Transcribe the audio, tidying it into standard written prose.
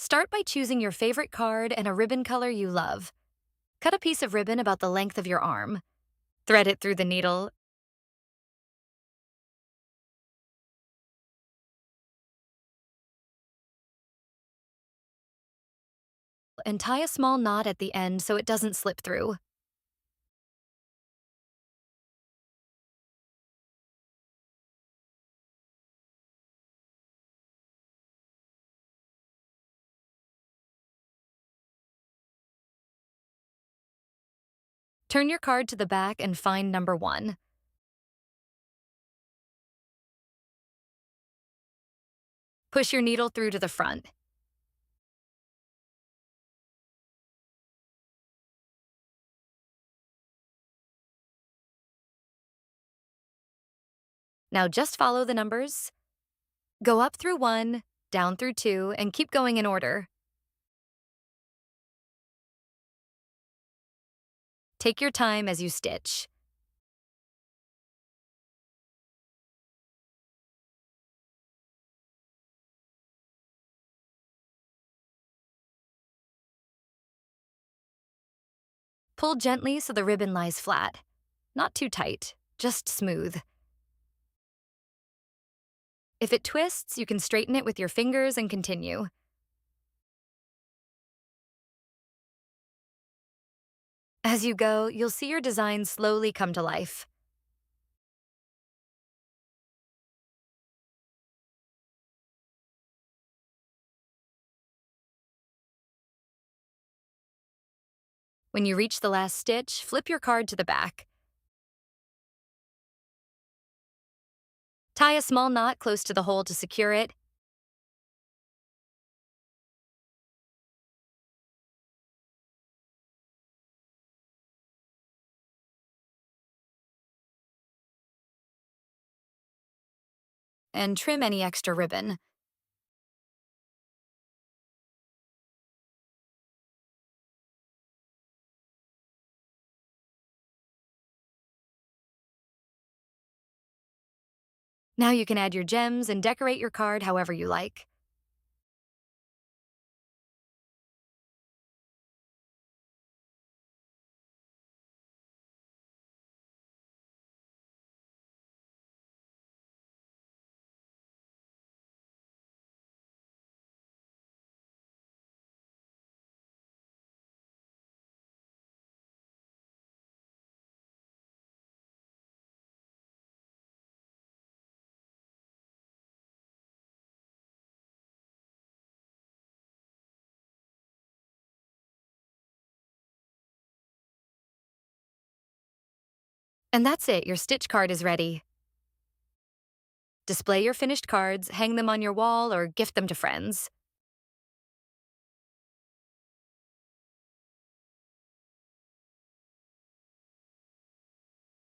Start by choosing your favorite card and a ribbon color you love. Cut a piece of ribbon about the length of your arm. Thread it through the needle and tie a small knot at the end so it doesn't slip through. Turn your card to the back and find number 1. Push your needle through to the front. Now just follow the numbers. Go up through 1, down through 2, and keep going in order. Take your time as you stitch. Pull gently so the ribbon lies flat. Not too tight, just smooth. If it twists, you can straighten it with your fingers and continue. As you go, you'll see your design slowly come to life. When you reach the last stitch, flip your card to the back. Tie a small knot close to the hole to secure it. And trim any extra ribbon. Now you can add your gems and decorate your card however you like. And that's it, your stitch card is ready. Display your finished cards, hang them on your wall, or gift them to friends.